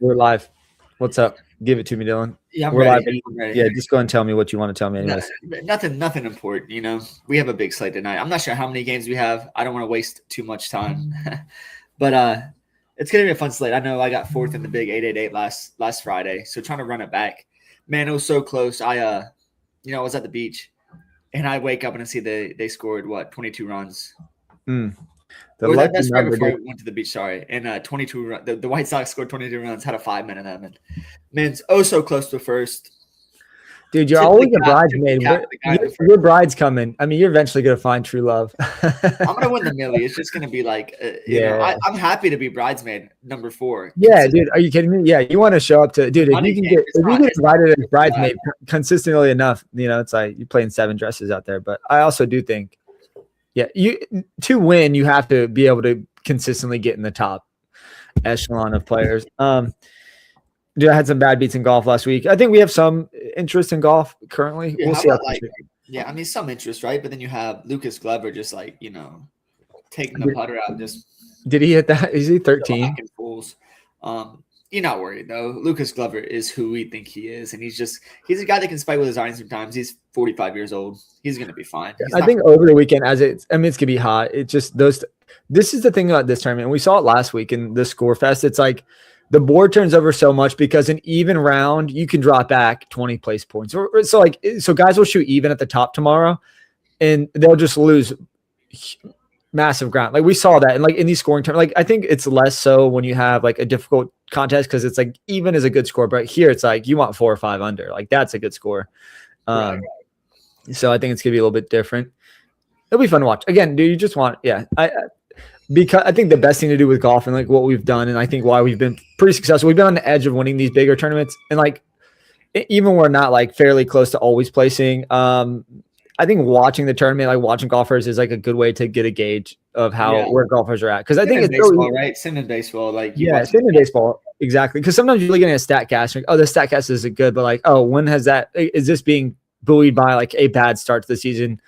We're live. What's up? Give it to me, Dylan. Yeah, I'm We're live. ready. I'm ready. Yeah, just go and tell me what you want to tell me, No, anyways. nothing important. We have a big slate tonight. I'm not sure how many games we have. I don't want to waste too much time, but it's gonna be a fun slate. I know I got fourth in the big 888 last Friday, so trying to run it back. Man, it was so close. I was at the beach, and I wake up and I see they scored 22 runs. That's right before I went to the beach. Sorry, and 22. The White Sox scored 22 runs. Had a 5-minute lemon. Man's so close to first. Dude, you're always a bridesmaid. Your bride's coming. I mean, you're eventually gonna find true love. I'm gonna win the millie. It's just gonna be like, I'm happy to be bridesmaid number 4. Yeah, dude, are you kidding me? Yeah, you want to show up to, dude. If you get invited as bridesmaid consistently enough, it's like you're playing 7 dresses out there. But I also do think, to win, you have to be able to consistently get in the top echelon of players. Dude, I had some bad beats in golf last week. I think we have some interest in golf currently. We'll see. I mean, some interest, right? But then you have Lucas Glover just taking the putter out. Did he hit that? Is he 13? Fools. You're not worried though. Lucas Glover is who we think he is, and he's a guy that can spike with his irons sometimes. He's 45 years old. He's gonna be fine. I think over the weekend, it's gonna be hot. It's just those. This is the thing about this tournament. We saw it last week in the Score Fest. It's like the board turns over so much because an even round you can drop back 20 place points. So guys will shoot even at the top tomorrow, and they'll just lose massive ground. Like we saw that, and like in these scoring terms, like I think it's less so when you have like a difficult contest because it's like even is a good score, but here it's like you want 4 or 5 under. Like that's a good score. Right. So I think it's gonna be a little bit different. It'll be fun to watch. Again, dude, you just want because I think the best thing to do with golf and like what we've done, and I think why we've been pretty successful, we've been on the edge of winning these bigger tournaments, and like even we're not like fairly close to always placing. I think watching the tournament, like watching golfers, is like a good way to get a gauge of where golfers are at. Because I think it's baseball, right? Same in baseball, same in baseball, exactly. Because sometimes you're looking at a StatCast, like, the StatCast isn't good, but like, when is this being buoyed by like a bad start to the season?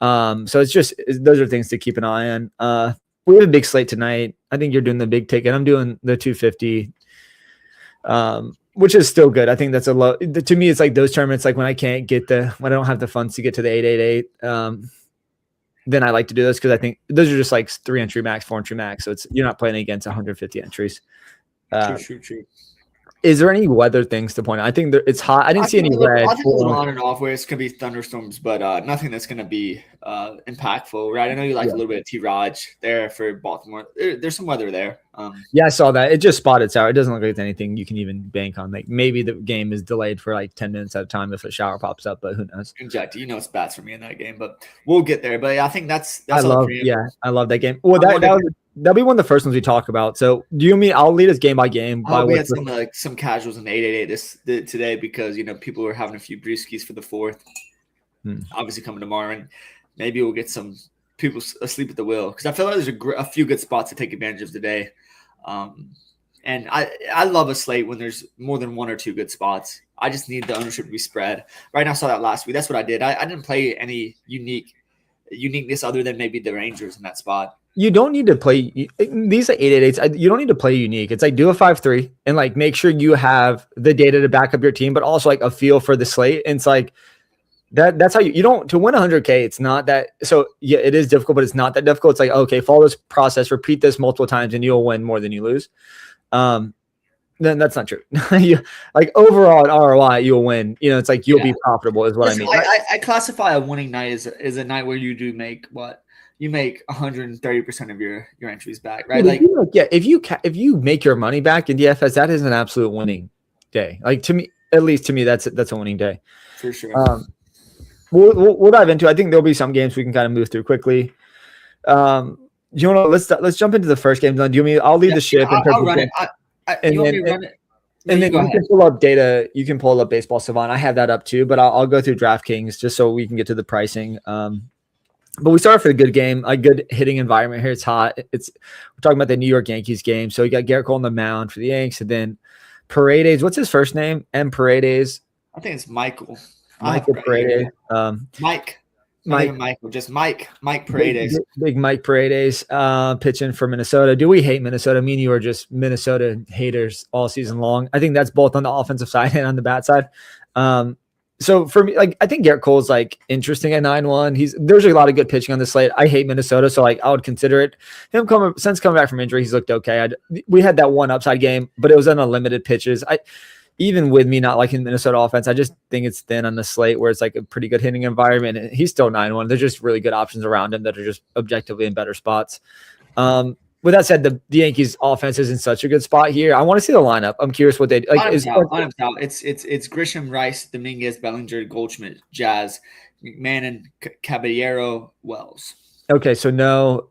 So those are things to keep an eye on. We have a big slate tonight. I think you're doing the big ticket. I'm doing the 250, which is still good. I think that's a low. To me, it's like those tournaments, like when I don't have the funds to get to the 888, then I like to do those because I think those are just like 3 entry max, 4 entry max. So you're not playing against 150 entries. True. Is there any weather things to point out? I think it's hot. I didn't see any red. I think a little on and off where it's going to be thunderstorms, but nothing that's going to be impactful, right? I know you like a little bit of T-Raj there for Baltimore. There's some weather there. I saw that. It just spotted sour. It doesn't look like it's anything you can even bank on. Like maybe the game is delayed for like 10 minutes at a time if a shower pops up, but who knows? Exactly. It's bats for me in that game, but we'll get there. But I think that's I love that game. Well, that'll be one of the first ones we talk about. So do you mean I'll lead us game by game? We had some casuals in the 888 today because people were having a few brewskis for the 4th. Obviously coming tomorrow, and maybe we'll get some people asleep at the wheel because I feel like there's a few good spots to take advantage of today. And I love a slate when there's more than 1 or 2 good spots. I just need the ownership to be spread. Right now, I saw that last week. That's what I did. I didn't play any uniqueness other than maybe the Rangers in that spot. You don't need to play these 888s. You don't need to play unique. It's like do a 5-3 and like make sure you have the data to back up your team, but also like a feel for the slate. And it's like that's how you don't to win 100K. It's not that. So yeah, it is difficult, but it's not that difficult. It's like, okay, follow this process, repeat this multiple times and you'll win more than you lose. Then that's not true. Like overall at ROI, you'll win. It's like you'll be profitable is what I mean. I classify a winning night as a night where you do make what? You make 130% of your entries back, right? Like, if you make your money back in DFS, that is an absolute winning day. Like to me, at least to me, that's a winning day for sure. We'll dive into. I think there'll be some games we can kind of move through quickly. Do you want to let's jump into the first game. Do you mean I'll lead the ship? I'll run it. You want me to run it? And then you can pull up data. You can pull up Baseball Savant. I have that up too, but I'll go through DraftKings just so we can get to the pricing. But we started for a good game, a good hitting environment here. It's hot. We're talking about the New York Yankees game. So you got Garrett Cole on the mound for the Yanks, and then Paredes. What's his first name? M. Paredes. I think it's Michael. Michael Paredes. Mike. Michael, just Mike Paredes. Big Mike Paredes pitching for Minnesota. Do we hate Minnesota? I mean, you are just Minnesota haters all season long. I think that's both on the offensive side and on the bat side. So for me, like I think Garrett Cole's like interesting at 9-1. There's a lot of good pitching on the slate. I hate Minnesota, so like I would consider it. Since coming back from injury, he's looked okay. We had that one upside game, but it was on unlimited pitches. Even with me not liking Minnesota offense, I just think it's thin on the slate where it's like a pretty good hitting environment. And he's still 9-1. There's just really good options around him that are just objectively in better spots. With that said, the Yankees offense is in such a good spot here. I want to see the lineup. I'm curious what they do. Like, It's Grisham, Rice, Dominguez, Bellinger, Goldschmidt, Jazz, McMahon, Caballero, Wells. Okay, so no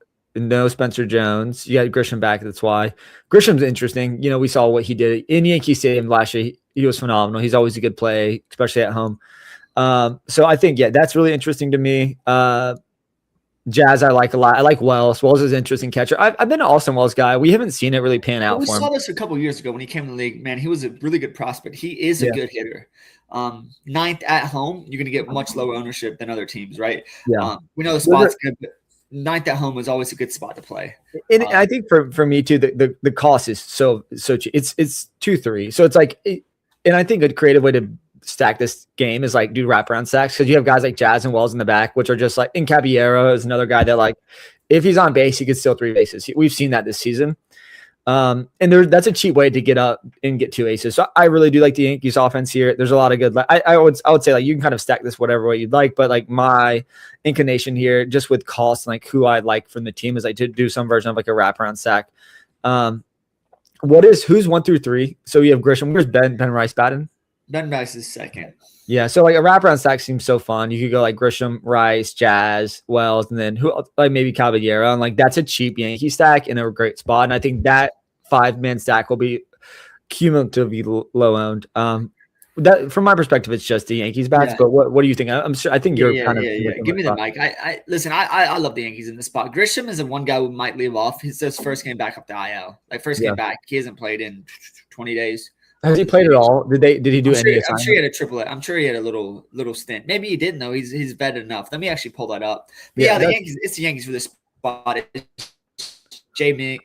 Spencer Jones. You got Grisham back. That's why Grisham's interesting. You know, we saw what he did in Yankee Stadium last year. He was phenomenal. He's always a good play, especially at home. So I think, that's really interesting to me. Jazz, I like a lot. I like Wells. Wells is an interesting catcher. I've been an Austin Wells guy. We haven't seen it really pan out for him. We saw this a couple years ago when he came in the league. Man, he was a really good prospect. He is a good hitter. Ninth at home, you're going to get much lower ownership than other teams, right? Yeah. We know the spot's good, but ninth at home is always a good spot to play. And I think for me too, the cost is so cheap. It's 2-3. So it's like, and I think a creative way to stack this game is like do wraparound stacks because you have guys like Jazz and Wells in the back, which are just like, and Caballero is another guy that like, if he's on base, he could steal 3 bases. We've seen that this season. And that's a cheap way to get up and get 2 aces. So I really do like the Yankees offense here. There's a lot of good, I would say like you can kind of stack this whatever way you'd like, but like my inclination here, just with cost and like who I'd like from the team is like to do some version of like a wraparound stack. Who's 1 through 3? So you have Grisham. Where's Ben Rice batting? Ben Rice is second. Yeah, so like a wraparound stack seems so fun. You could go like Grisham, Rice, Jazz, Wells, and then like maybe Caballero. And like that's a cheap Yankee stack in a great spot. And I think that 5-man stack will be cumulatively low owned. That from my perspective, it's just the Yankees bats. Yeah. But what do you think? I'm sure. I think you're kind of. Give me the mic. Listen. I love the Yankees in this spot. Grisham is the one guy who might leave off. He's his first game back up to IL. Like first game back, he hasn't played in 20 days. Has he played at all? Did he do any? I'm sure he had a AAA. I'm sure he had a little stint. Maybe he didn't though. He's vetted enough. Let me actually pull that up. But the Yankees. It's the Yankees for this spot. It's Jamie.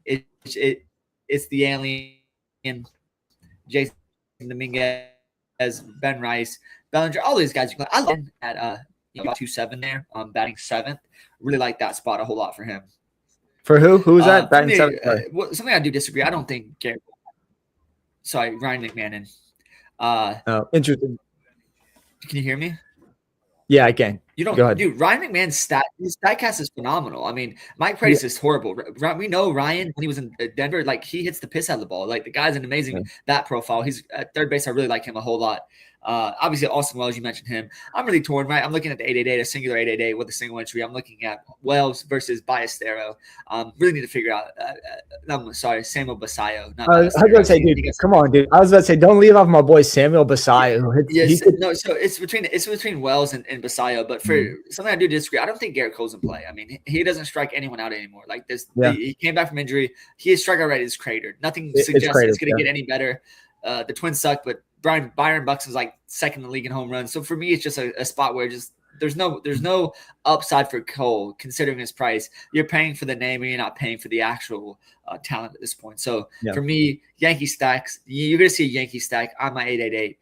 It's the alien. Jason Dominguez, Ben Rice, Bellinger. All these guys. I love him at 2-7 there. Batting 7th. Really like that spot a whole lot for him. For who? Who was that? Batting 7th. Something I do disagree. I don't think Garrett. Sorry, Ryan McMahon. Interesting. Can you hear me? Yeah, I can. You don't, go ahead. Dude. Ryan McMahon's statcast is phenomenal. I mean, Mike Paredes is horrible. We know Ryan when he was in Denver, like he hits the piss out of the ball. Like the guy's an amazing bat profile. He's at third base. I really like him a whole lot. Obviously, Austin Wells, you mentioned him. I'm really torn, right? I'm looking at the 888, a singular 888 with a single entry. I'm looking at Wells versus Ballesteros. Really need to figure out. I'm sorry, Samuel Basayo. I was going to say, dude, come on, dude. I was about to say, don't leave off my boy Samuel Basayo. So it's between Wells and Basayo. But for something I do disagree, I don't think Garrett Cole's in play. I mean, he doesn't strike anyone out anymore. Like this, he came back from injury. His strikeout rate is cratered. Nothing suggests it's going to get any better. The Twins suck, but Byron Buxton's like second in the league in home runs. So for me, it's just a spot where just there's no upside for Cole considering his price. You're paying for the name and you're not paying for the actual talent at this point. So for me, Yankee stacks, you're going to see a Yankee stack on my 888.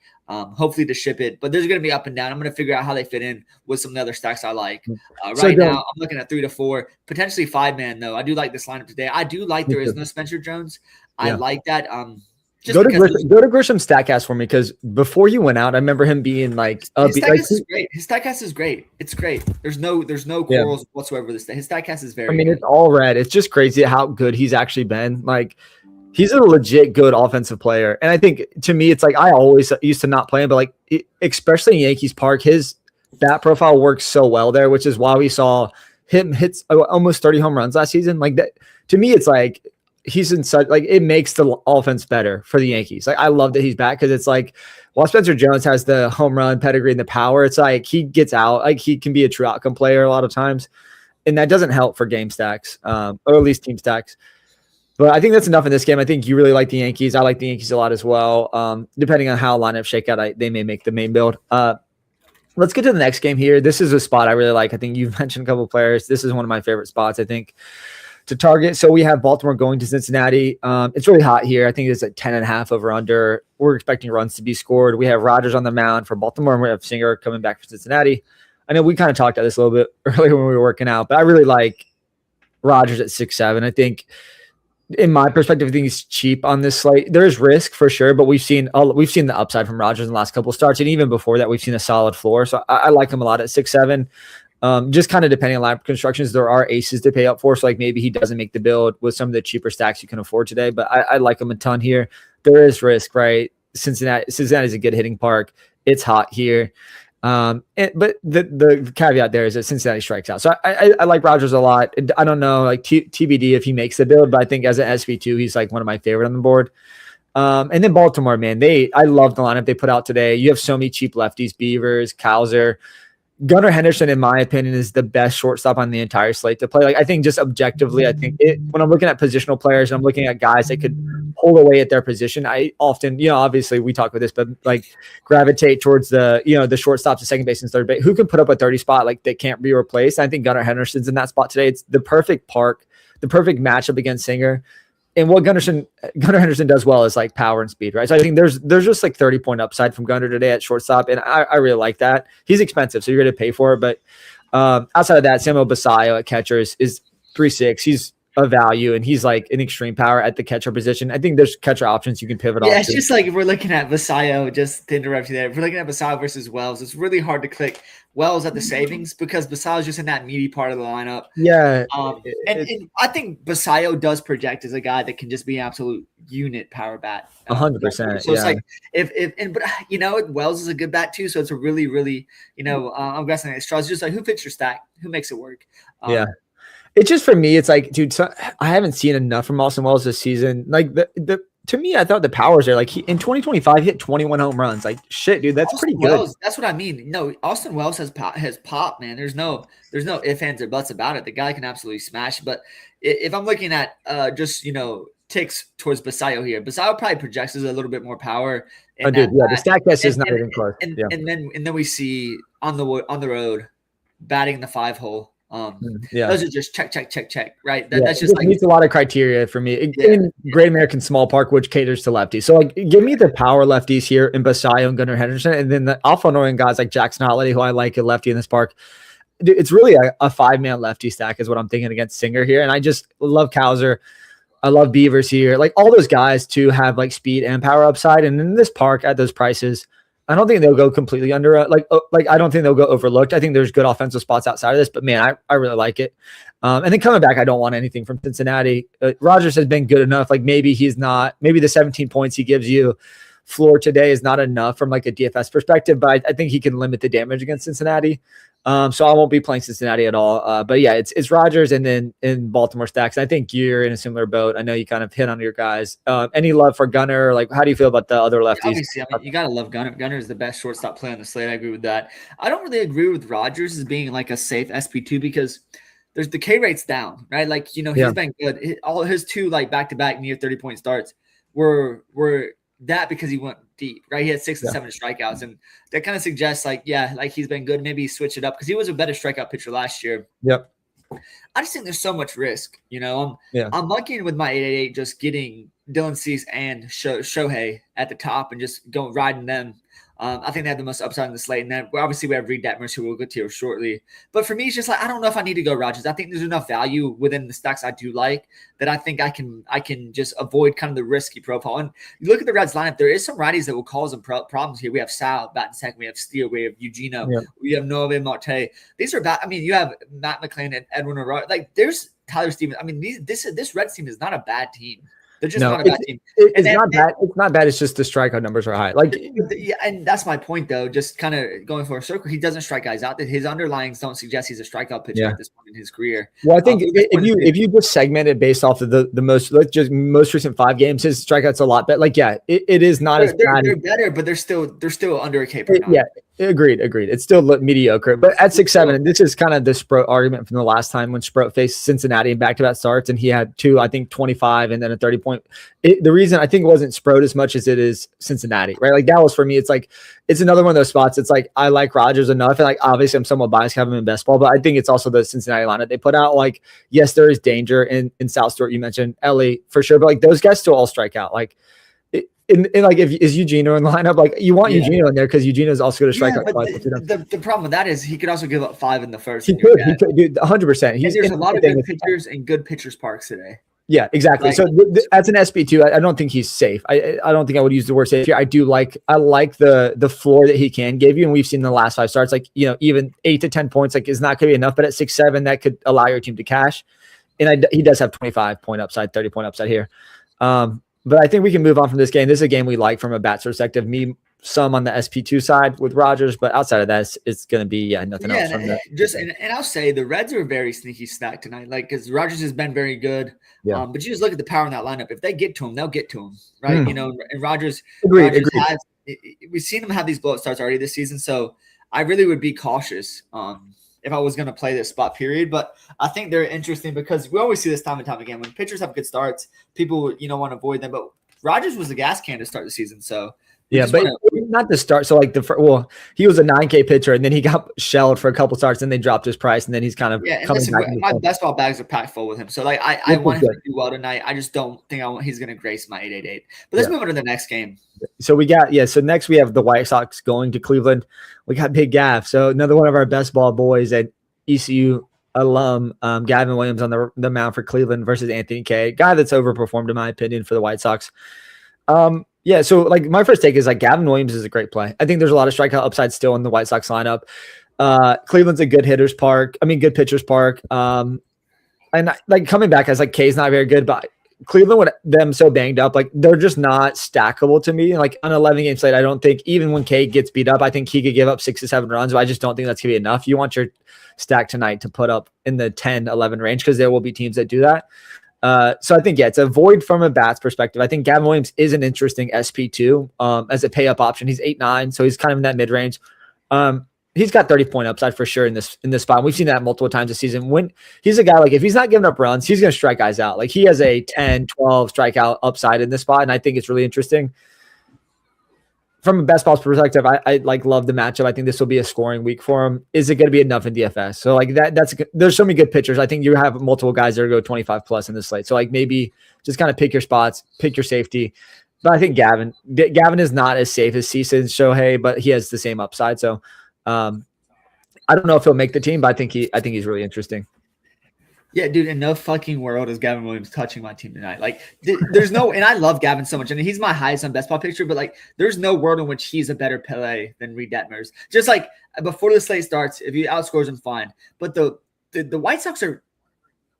Hopefully to ship it, but there's going to be up and down. I'm going to figure out how they fit in with some of the other stacks I like. Now, I'm looking at 3 to 4, potentially 5-man though. I do like this lineup today. I do like there is no Spencer Jones. I like that. Go to Grisham's StatCast for me because before you went out, I remember him being like, his StatCast is great. His StatCast is great. It's great. There's no quarrels whatsoever with this. His StatCast is very. It's all red. It's just crazy how good he's actually been. Like, he's a legit good offensive player, and I think to me, it's like I always used to not play him, but like especially in Yankees Park, his bat profile works so well there, which is why we saw him hits almost 30 home runs last season. Like that to me, it's like. He's in such like it makes the offense better for the Yankees. Like I love that he's back because it's like while Spencer Jones has the home run pedigree and the power, it's like he gets out, like he can be a true outcome player a lot of times, and that doesn't help for game stacks or at least team stacks. But I think that's enough in this game. I think you really like the Yankees. I like the Yankees a lot as well. Depending on how lineup shake out, they may make the main build. Let's get to the next game here. This is a spot I really like. I think you've mentioned a couple of players. This is one of my favorite spots, I think, to target. So we have Baltimore going to Cincinnati. It's really hot here. I think it's at 10.5 over under. We're expecting runs to be scored. We have Rodgers on the mound for Baltimore, and we have Singer coming back for Cincinnati. I know we kind of talked about this a little bit earlier when we were working out, but I really like Rodgers at 6.7. I think, in my perspective, I think he's cheap on this slate. There's risk for sure, but we've seen the upside from Rodgers in the last couple of starts, and even before that, we've seen a solid floor. So I like him a lot at 6.7. Just kind of depending on lineup constructions, there are aces to pay up for. So like maybe he doesn't make the build with some of the cheaper stacks you can afford today, but I like him a ton here. There is risk, right? Cincinnati's a good hitting park. It's hot here. But the caveat there is that Cincinnati strikes out. So I like Rodgers a lot. I don't know, like TBD if he makes the build, but I think as an SP2, he's like one of my favorite on the board. And then Baltimore, man, I love the lineup they put out today. You have so many cheap lefties, Beavers, Cowser. Gunnar Henderson, in my opinion, is the best shortstop on the entire slate to play. Like, I think just objectively, I think when I'm looking at positional players and I'm looking at guys that could pull away at their position, I often, obviously we talk about this, but like gravitate towards the shortstops, the second base and third base, who can put up a 30 spot, like they can't be replaced. I think Gunnar Henderson's in that spot today. It's the perfect park, the perfect matchup against Singer. And what Gunnar Henderson does well is like power and speed, right? So I think there's just like 30-point upside from Gunnar today at shortstop, and I really like that. He's expensive, so you're going to pay for it. But outside of that, Samuel Basallo at catcher is 3.6. He's a value, and he's like an extreme power at the catcher position. I think there's catcher options you can pivot off. Yeah, it's just like if we're looking at Basallo, just to interrupt you there, if we're looking at Basallo versus Wells, it's really hard to click Wells at the savings because Basallo's just in that meaty part of the lineup. Yeah. And I think Basallo does project as a guy that can just be an absolute unit power bat. 100%. So it's like but Wells is a good bat too. So it's a really, really, I'm guessing it's just like who fits your stack, who makes it work. Yeah. It's just for me, it's like, dude, I haven't seen enough from Austin Wells this season. Like to me, I thought the powers there. Like in 2025, he hit 21 home runs. Like shit, dude, that's Austin pretty good. Wells, that's what I mean. No, Austin Wells has pop, man. There's no ifs, ands, or buts about it. The guy can absolutely smash. But if I'm looking at ticks towards Basallo here, Basallo probably projects as a little bit more power. The stack test is not even close. And then we see on the road batting the 5 hole. Those are just check, right? That's just like meets a lot of criteria for me. In Great American Small Park, which caters to lefties. So like, give me the power lefties here in Basallo and Gunnar Henderson, and then the alpha annoying guys like Jackson Holiday, who I like a lefty in this park. It's really a 5-man lefty stack is what I'm thinking against Singer here, and I just love Cowser. I love Beavers here. Like all those guys to have like speed and power upside, and in this park at those prices, I don't think they'll go completely under. I don't think they'll go overlooked. I think there's good offensive spots outside of this, but man, I really like it. And then coming back, I don't want anything from Cincinnati. Rodgers has been good enough. Like maybe the 17 points he gives you floor today is not enough from like a DFS perspective, but I think he can limit the damage against Cincinnati. So I won't be playing Cincinnati at all. But yeah, it's Rodgers and then in Baltimore stacks. I think you're in a similar boat. I know you kind of hit on your guys. Any love for Gunnar? Like, how do you feel about the other lefties? Obviously, I mean, you gotta love Gunnar. Gunnar is the best shortstop play on the slate. I agree with that. I don't really agree with Rodgers as being like a safe SP2 because there's the K rate's down, right? Like he's been good. All his 2 like back-to-back near 30-point starts were that because he went deep, right? He had 6 and 7 strikeouts, and that kind of suggests like he's been good. Maybe switch it up because he was a better strikeout pitcher last year. Yep. I just think there's so much risk. I'm lucky with my 888 just getting Dylan Cease and Shohei at the top and just riding them. I think they have the most upside in the slate. And then obviously we have Reed Detmers, who we'll get to shortly. But for me, it's just like I don't know if I need to go Rodgers. I think there's enough value within the stacks I do like that I think I can just avoid kind of the risky profile. And you look at the Reds lineup, there is some righties that will cause them problems here. We have Sal batting second, we have Steele, we have Eugenio, we have Noah Marte. These are bad. I mean, you have Matt McClain and Edwin Aurora. Like there's Tyler Stevens. I mean, this Reds team is not a bad team. They're just not a bad team. It's not bad. It's not bad. It's just the strikeout numbers are high. Like, yeah, and that's my point, though. Just kind of going for a circle, he doesn't strike guys out. That his underlyings don't suggest he's a strikeout pitcher at this point in his career. Well, I think if you just segment it based off of the most recent 5 games, his strikeouts a lot better. Like, it is not as bad. They're better, but they're still under a K per nine. Yeah, Agreed. It's still mediocre, but at 6-7, and this is kind of the Sproat argument from the last time when Sproat faced Cincinnati in back-to-back starts, and he had 2, I think 25 and then a 30-point. The reason I think it wasn't Sproat as much as it is Cincinnati, right? Like that was for me. It's like it's another one of those spots. It's like I like Rodgers enough, and like obviously I'm somewhat biased to have him in best ball, but I think it's also the Cincinnati lineup they put out. Like yes, there is danger in South Stewart. You mentioned Ellie for sure, but like those guys still all strike out. Like. And like if is Eugenio in the lineup, like you want Eugenio in there because Eugenio is also going to strike out. The problem with that is he could also give up 5 in the first. He could, 100%. There's a lot of good pitchers and good pitchers parks today. Yeah, exactly. Like, so that's an SP2. I don't think he's safe. I don't think I would use the word safe here. I like the floor that he can give you, and we've seen in the last 5 starts, like even 8 to 10 points like is not going to be enough. But at 6-7, that could allow your team to cash. And he does have 25-point upside, 30-point upside here. But I think we can move on from this game. This is a game we like from a bats perspective. Me, some on the SP2 side with Rodgers, but outside of that, it's going to be nothing else. From and I'll say the Reds are a very sneaky stack tonight. Like because Rodgers has been very good, but you just look at the power in that lineup. If they get to him, they'll get to him, right? And Rodgers. Agreed. We've seen him have these blowout starts already this season, so I really would be cautious. If I was going to play this spot, period. But I think they're interesting because we always see this time and time again. When pitchers have good starts, people, want to avoid them. But Rodgers was a gas can to start the season. So, but not to start. So, like, he was a 9K pitcher, and then he got shelled for a couple starts, and they dropped his price, and then he's kind of coming back. My best ball bags are packed full with him. So, like, I want him to do well tonight. I just don't think he's going to grace my 888. But let's move on to the next game. So so next we have the White Sox going to Cleveland. We got Big Gav. So another one of our best ball boys at ECU alum, Gavin Williams on the mound for Cleveland versus Anthony Kay, guy that's overperformed in my opinion for the White Sox. So like my first take is like Gavin Williams is a great play. I think there's a lot of strikeout upside still in the White Sox lineup. Cleveland's a good pitcher's park. And like coming back as like Kay's not very good, but Cleveland with them so banged up, like they're just not stackable to me. Like on 11-game slate, I don't think even when Kay gets beat up, I think he could give up 6 to 7 runs, but I just don't think that's gonna be enough. You want your stack tonight to put up in the 10-11 range because there will be teams that do that. So I think it's a void from a bats perspective. I think Gavin Williams is an interesting SP2 as a pay up option. He's 8-9, so he's kind of in that mid range. He's got 30-point upside for sure in this spot. We've seen that multiple times this season. When he's a guy, like if he's not giving up runs, he's going to strike guys out. Like he has a 10, 12 strikeout upside in this spot, and I think it's really interesting. From a best ball perspective, I like love the matchup. I think this will be a scoring week for him. Is it going to be enough in DFS? So like there's so many good pitchers. I think you have multiple guys that are go 25 plus in this slate. So like maybe just kind of pick your spots, pick your safety. But I think Gavin is not as safe as Cease and Shohei, but he has the same upside. So I don't know if he'll make the team, but I think he's really interesting. Yeah, dude, in no fucking world is Gavin Williams touching my team tonight. Like, there's no, and I love Gavin so much, and he's my highest on best ball picture, but like, there's no world in which he's a better play than Reed Detmers. Just like before the slate starts, if he outscores him, fine. But the White Sox are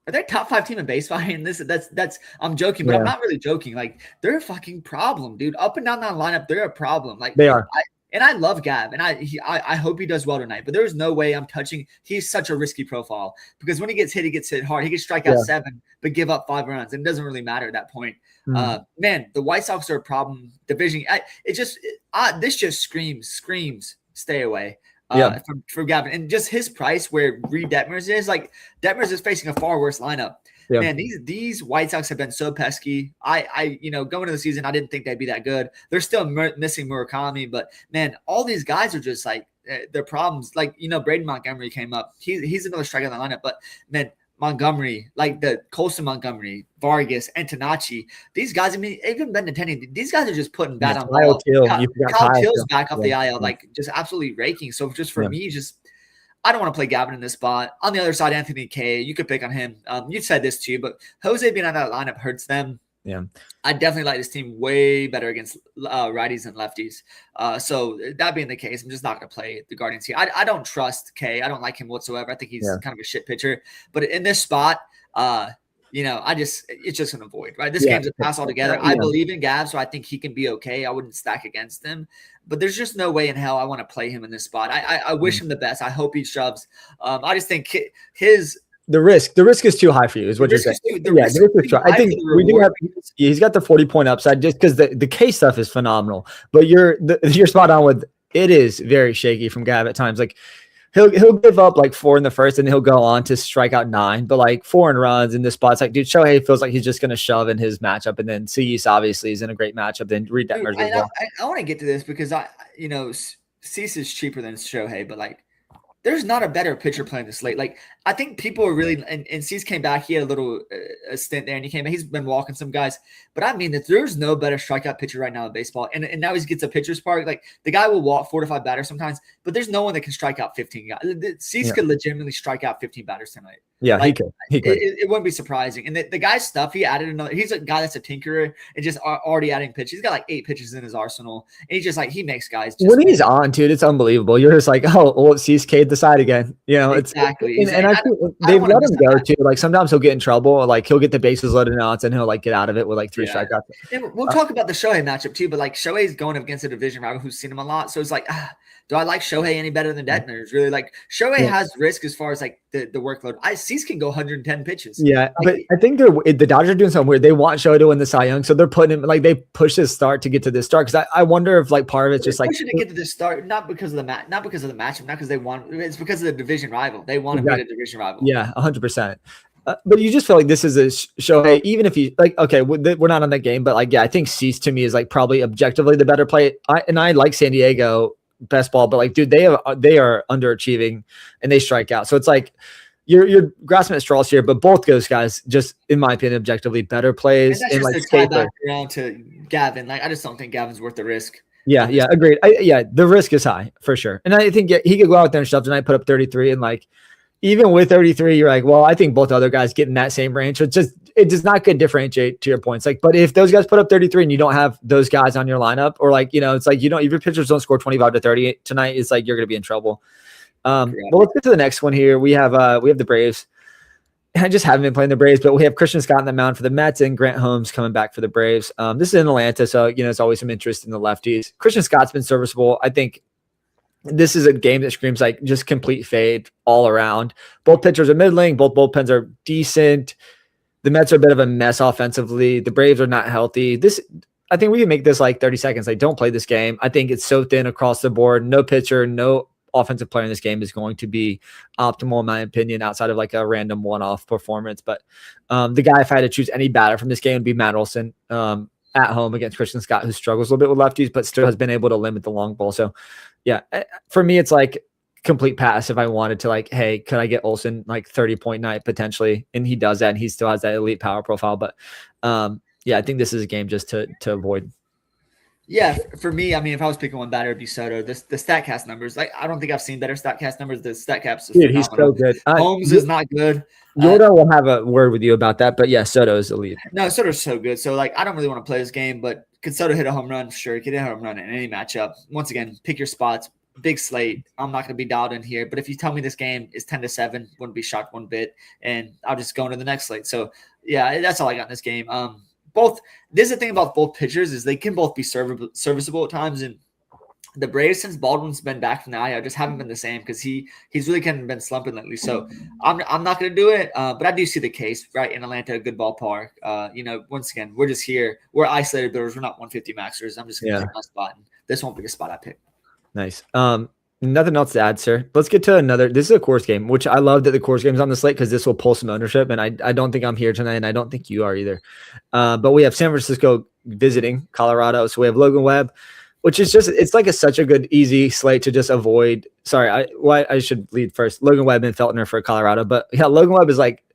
they top 5 team in baseball? And that's I'm joking, but I'm not really joking. Like, they're a fucking problem, dude. Up and down that lineup, they're a problem. Like they are. And I love Gav, and I hope he does well tonight. But there's no way I'm touching. He's such a risky profile because when he gets hit hard. He can strike out 7, but give up 5 runs, and it doesn't really matter at that point. Man, the White Sox are a problem. Division. This just screams stay away. For Gavin, and just his price where Reed Detmers is, like Detmers is facing a far worse lineup. Yeah. Man, these White Sox have been so pesky. I going into the season, I didn't think they'd be that good. They're still missing Murakami, but man, all these guys are just like their problems. Like Braden Montgomery came up. He's another strikeout in the lineup, but man, Montgomery, like the Colson Montgomery, Vargas, Antonacci, these guys. I mean, even Ben Nintendo, these guys are just putting bad on ball. Kyle Till's back off the IL, like just absolutely raking. So just for me, I don't want to play Gavin in this spot. On the other side, Anthony Kay, you could pick on him. You said this too, but Jose being on that lineup hurts them. Yeah, I definitely like this team way better against righties and lefties. So that being the case, I'm just not going to play the Guardians here. I don't trust Kay. I don't like him whatsoever. I think he's kind of a shit pitcher. But in this spot, it's just an avoid, right? This game's a pass altogether. I believe in Gav, so I think he can be okay. I wouldn't stack against him, but there's just no way in hell I want to play him in this spot. I wish him the best. I hope he shoves. I just think the risk is too high for you, is what you're saying. The risk is too high. I think we do have. He's got the 40-point upside just because the K stuff is phenomenal. But you're spot on with it is very shaky from Gav at times. Like he'll give up like 4 in the first and he'll go on to strike out 9, but like 4 runs in this spot. It's like, dude, Shohei feels like he's just going to shove in his matchup. And then Cease obviously is in a great matchup. Then Reed Detmers as well. I want to get to this because Cease is cheaper than Shohei, but like, there's not a better pitcher playing the slate. Like, I think people are really, and Cease came back. He had a little a stint there, and he came back. He's been walking some guys. But I mean, that there's no better strikeout pitcher right now in baseball. And now he gets a pitcher's park. Like, the guy will walk 4 to 5 batters sometimes, but there's no one that can strike out 15 guys. Cease could legitimately strike out 15 batters tonight. Yeah, like, he could. It wouldn't be surprising. And the guy's stuff, he added another. He's a guy that's a tinkerer and just already adding pitches. He's got like 8 pitches in his arsenal. And he's just like, he makes guys. Just when he's on, dude, it's unbelievable. You're just like, oh, well, Cease K'd the side again. You know, exactly. And I think they've let him go too. Like sometimes he'll get in trouble. Like he'll get the bases loaded out and he'll like get out of it with like 3 strikeouts. And we'll talk about the Shohei matchup too, but like Shohei's going up against a division rival who's seen him a lot. So it's like, do I like Shohei any better than Detmers? Really, like Shohei has risk as far as like the workload. Cease can go 110 pitches. Yeah, but I think the Dodgers are doing something weird. They want Shohei to win the Cy Young, so they're putting him like they push his start to get to this start. Because I wonder if like part of it's just like pushing to get to this start, not because of the matchup, not because they want. It's because of the division rival. They want to beat a division rival. Yeah, 100%. But you just feel like this is a Shohei, even if you like, okay, we're not on that game, but like, yeah, I think Cease to me is like probably objectively the better play. I like San Diego best ball, but like, dude, they are underachieving and they strike out. So it's like you're grasping at straws here, but both those guys, just in my opinion, objectively better plays. And that's just to tie back around to Gavin. Like, I just don't think Gavin's worth the risk. Yeah, agreed. The risk is high for sure, and I think he could go out there and shove tonight, put up 33, and like. Even with 33, you're like, well, I think both other guys get in that same range. So it does not good differentiate to your points. Like, but if those guys put up 33 and you don't have those guys on your lineup, or like, it's like, if your pitchers don't score 25 to 30 tonight, it's like, you're going to be in trouble. Well, let's get to the next one here. We have the Braves. I just haven't been playing the Braves, but we have Christian Scott on the mound for the Mets and Grant Holmes coming back for the Braves. This is in Atlanta. So, it's always some interest in the lefties. Christian Scott's been serviceable. I think this is a game that screams like just complete fade all around. Both pitchers are middling. Both bullpens are decent. The Mets are a bit of a mess offensively. The Braves are not healthy. I think we can make this like 30 seconds. Like, don't play this game. I think it's so thin across the board. No pitcher, no offensive player in this game is going to be optimal, in my opinion, outside of like a random one-off performance. But the guy, if I had to choose any batter from this game, would be Matt Olson. At home against Christian Scott, who struggles a little bit with lefties, but still has been able to limit the long ball. So, yeah, for me, it's like complete pass if I wanted to, like, hey, could I get Olsen like 30-point night potentially? And he does that, and he still has that elite power profile. But, I think this is a game just to avoid. Yeah, for me, I mean, if I was picking one batter, it'd be Soto. The StatCast numbers, like, I don't think I've seen better StatCast numbers. The StatCast is he's so good. Holmes is not good. Yoda will have a word with you about that, but yeah, Soto is the lead. No, Soto's so good. So, like, I don't really want to play this game, but could Soto hit a home run? Sure, he could hit a home run in any matchup. Once again, pick your spots. Big slate. I'm not going to be dialed in here, but if you tell me this game is 10-7, wouldn't be shocked one bit, and I'll just go into the next slate. So, yeah, that's all I got in this game. This is the thing about both pitchers is they can both be serviceable at times, and the Braves, since Baldwin's been back from the IL, just haven't been the same because he's really kind of been slumping lately. So I'm not going to do it, but I do see the case, right, in Atlanta, a good ballpark. Once again, we're just here. We're isolated builders. We're not 150 maxers. I'm just going to pick my spot, and this won't be the spot I pick. Nice. Nothing else to add, sir. Let's get to another. This is a course game, which I love that the course game is on the slate because this will pull some ownership. And I don't think I'm here tonight, and I don't think you are either. But we have San Francisco visiting Colorado. So we have Logan Webb, which is it's like such a good, easy slate to just avoid. Sorry, I should lead first. Logan Webb and Feltner for Colorado. But yeah, Logan Webb is like,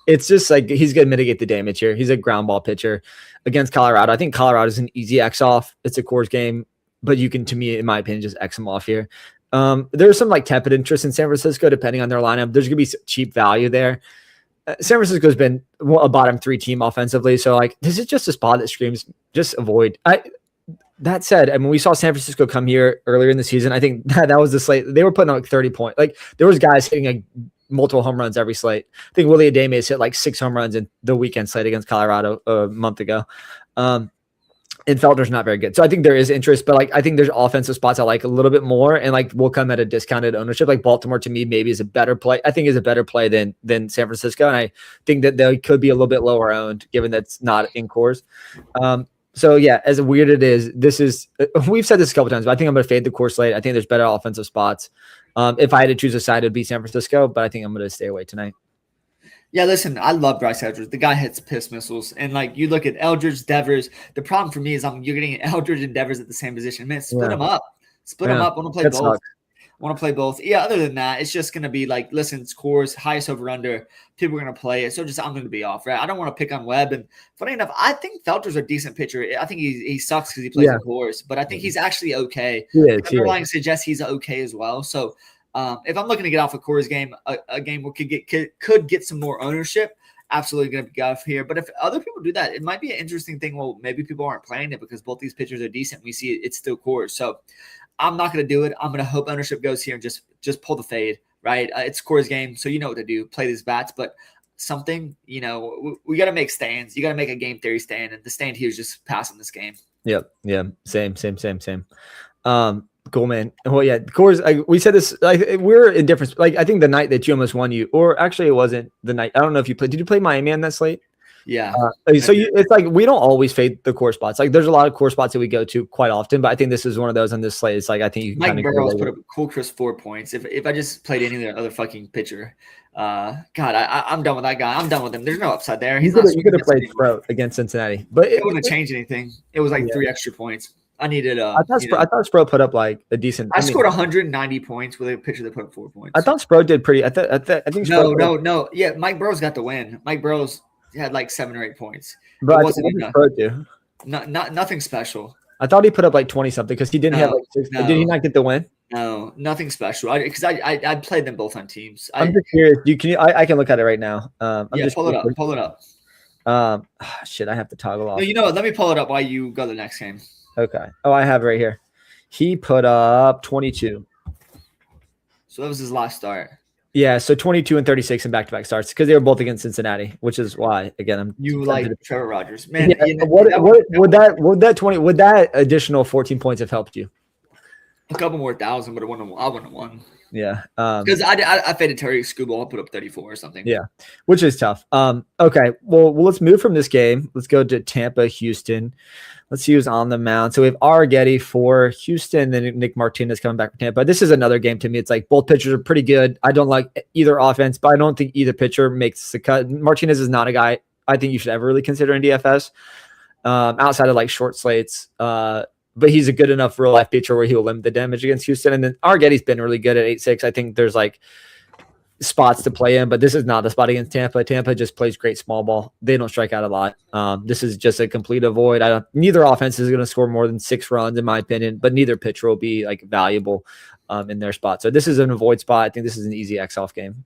it's just like he's going to mitigate the damage here. He's a ground ball pitcher against Colorado. I think Colorado is an easy X off. It's a course game, but you can, to me, in my opinion, just X them off here. There's some like tepid interest in San Francisco, depending on their lineup. There's going to be cheap value there. San Francisco's been a bottom 3 team offensively. So like, this is just a spot that screams, just avoid. That said, I mean, we saw San Francisco come here earlier in the season. I think that was the slate. They were putting on like 30 points. Like there was guys hitting like multiple home runs every slate. I think Willie Adames hit like 6 home runs in the weekend slate against Colorado a month ago. And Felder's not very good. So I think there is interest, but like, I think there's offensive spots I like a little bit more and like will come at a discounted ownership. Like Baltimore to me, maybe is a better play. I think is a better play than San Francisco. And I think that they could be a little bit lower owned given that's not in cores. So yeah, as weird it is, this is we've said this a couple times, but I think I'm going to fade the core slate. I think there's better offensive spots. If I had to choose a side, it'd be San Francisco, but I think I'm going to stay away tonight. Yeah, listen, I love Bryce Eldridge. The guy hits piss missiles. And like you look at Eldridge, Devers. The problem for me is you're getting Eldridge and Devers at the same position. Man, split them up. Split them up. I want to play both. Want to play both. Yeah, other than that, it's just going to be like, listen, scores, highest over under. People are going to play it. So I'm going to be off, right? I don't want to pick on Webb. And funny enough, I think Felter's a decent pitcher. I think he sucks because he plays the course, but I think he's actually okay. The underlying suggests he's okay as well. So if I'm looking to get off a Coors game, a game where could get some more ownership, absolutely going to be off here. But if other people do that, it might be an interesting thing. Well, maybe people aren't playing it because both these pitchers are decent. We see it's still Coors. So I'm not going to do it. I'm going to hope ownership goes here and just pull the fade, right? It's Coors game, so you know what to do. Play these bats, but something, we got to make stands. You got to make a game theory stand, and the stand here is just passing this game. Yep. Yeah. Same. Cool, man. Well, yeah, Coors. We said this. Like we're in different. Like I think the night that you almost won, or actually it wasn't the night. I don't know if you played. Did you play Miami on that slate? Yeah. It's like we don't always fade the core spots. Like there's a lot of core spots that we go to quite often, but I think this is one of those on this slate. It's like I think you can Mike Burrows put up cool crisp 4 points. If I just played any other fucking pitcher, God, I'm done with that guy. I'm done with him. There's no upside there. You could have played Sprout against Cincinnati, but it wouldn't have changed anything. It was like 3 extra points. I needed. I thought Sprout put up like a decent. I scored 190 points with a pitcher that put up 4 points. I thought Sprout did pretty. I think. No. Yeah, Mike Burrows got the win. Mike Burrows had like 7 or 8 points. But it wasn't nothing special. I thought he put up like 20 something because he didn't have like 6. Did he not get the win? No, nothing special. Because I played them both on teams. I'm just curious. I can look at it right now. Pull it up. Shit, I have to toggle off. No, you know what? Let me pull it up while you go to the next game. Okay. Oh, I have it right here. He put up 22. So that was his last start. Yeah, so 22 and 36 in back-to-back starts because they were both against Cincinnati, which is why again you like Trevor Rogers, man. Yeah, would that additional 14 points have helped you? A couple more thousand, but I wouldn't have won. Yeah, because I faded Terry Scooble. I'll put up 34 or something. Yeah, which is tough. Okay, well, let's move from this game. Let's go to Tampa, Houston. Let's see who's on the mound. So we have Arrighetti for Houston, then Nick Martinez coming back for Tampa. This is another game to me. It's like both pitchers are pretty good. I don't like either offense, but I don't think either pitcher makes the cut. Martinez is not a guy I think you should ever really consider in DFS outside of like short slates. But he's a good enough real life pitcher where he will limit the damage against Houston. And then Arrighetti's been really good at 8-6. I think there's like spots to play in, but this is not the spot against Tampa. Tampa just plays great small ball. They don't strike out a lot. This is just a complete avoid. Neither offense is going to score more than 6 runs in my opinion, but neither pitcher will be like valuable in their spot. So this is an avoid spot. I think this is an easy X-off game.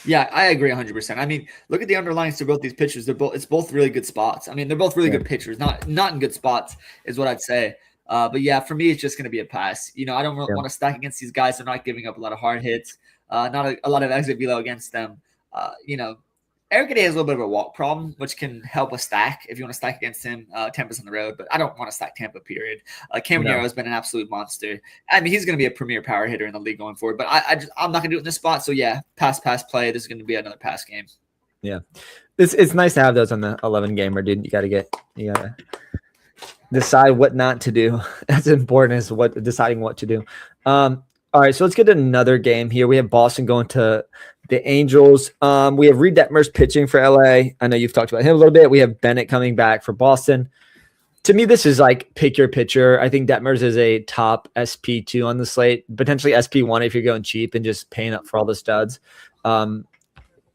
Yeah, I agree 100%. I mean, look at the underlyings to both these pitchers. It's both really good spots. I mean, they're both really good pitchers. Not in good spots is what I'd say. But yeah, for me, it's just going to be a pass. I don't really want to stack against these guys. They're not giving up a lot of hard hits, not a lot of exit velo against them. Arrighetti has a little bit of a walk problem, which can help a stack if you want to stack against him. Tampa's on the road, but I don't want to stack Tampa, period. Caminero has been an absolute monster. I mean, he's going to be a premier power hitter in the league going forward, but I'm not going to do it in this spot. So yeah, pass, play. This is going to be another pass game. Yeah. It's nice to have those on the 11 gamer, dude. You got to decide what not to do. That's important is deciding what to do. All right, so let's get to another game here. We have Boston going to the Angels. We have Reed Detmers pitching for LA. I know you've talked about him a little bit. We have Bennett coming back for Boston. To me, this is like pick your pitcher. I think Detmers is a top SP2 on the slate, potentially SP1 if you're going cheap and just paying up for all the studs. And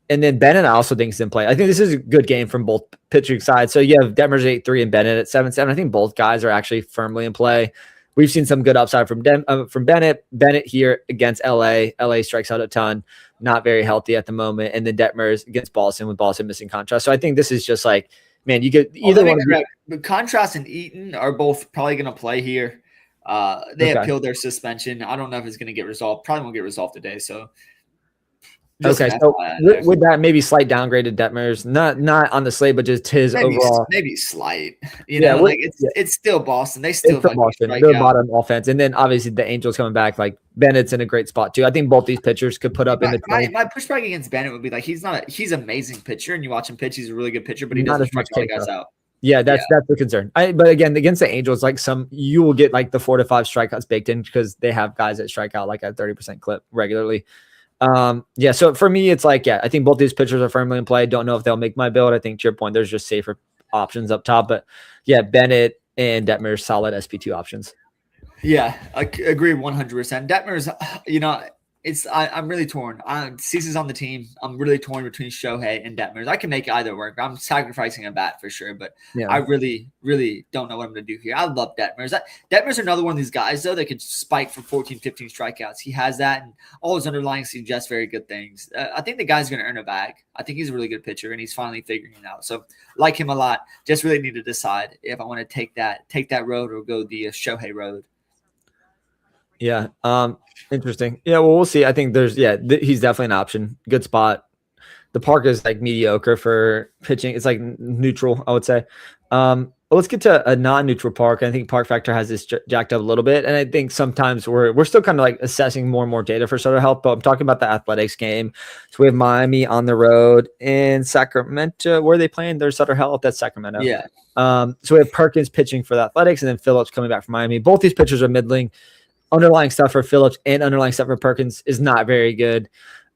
then Bennett, I also think is in play. I think this is a good game from both pitching sides. So you have Detmers 8-3 and Bennett at 7-7. I think both guys are actually firmly in play. We've seen some good upside from Bennett. Bennett here against LA. LA strikes out a ton, not very healthy at the moment. And then Detmers against Boston with Boston missing Contrast. So I think this is just like, man, you get either one. The Contrast and Eaton are both probably going to play here. They appealed their suspension. I don't know if it's going to get resolved. Probably won't get resolved today. So Just Okay, an so FYI there. with that, maybe slight downgrade to Detmers, not on the slate, but just his overall. Maybe slight. You Yeah, know, like yeah, it's still Boston. They it's still the fucking Boston, strike the out. bottom offense, and then obviously the Angels coming back. Like Bennett's in a great spot too. I think both these pitchers could put up in the 20. My pushback against Bennett would be like he's an amazing pitcher, and you watch him pitch, he's a really good pitcher, but he Not doesn't as strike much a lot of K guys stuff. out. Yeah, that's the concern. But again, against the Angels, like you will get like the 4 to 5 strikeouts baked in because they have guys that strike out like at 30% clip regularly. Yeah. So for me, it's like, I think both these pitchers are firmly in play. Don't know if they'll make my build. I think to your point, there's just safer options up top. But yeah, Bennett and Detmer, solid SP2 options. Yeah, I agree 100%. Detmer's, you know, I'm really torn. Cease's on the team. I'm really torn between Shohei and Detmers. I can make either work. I'm sacrificing a bat for sure, but I really, really don't know what I'm going to do here. I love Detmers. Detmers another one of these guys, though, that could spike for 14, 15 strikeouts. He has that, and all his underlying suggests very good things. I think the guy's going to earn a bag. I think he's a really good pitcher, and he's finally figuring it out. So, like him a lot. Just really need to decide if I want to take that road or go the Shohei road. Yeah. Interesting. Yeah. Well, we'll see. I think he's definitely an option. Good spot. The park is like mediocre for pitching. It's like neutral, I would say. Let's get to a non-neutral park. I think Park Factor has this jacked up a little bit, and I think sometimes we're still kind of like assessing more and more data for Sutter Health. But I'm talking about the Athletics game. So we have Miami on the road in Sacramento. Where are they playing? There's Sutter Health. That's Sacramento. Yeah. So we have Perkins pitching for the Athletics, and then Phillips coming back from Miami. Both these pitchers are middling. Underlying stuff for Phillips and underlying stuff for Perkins is not very good.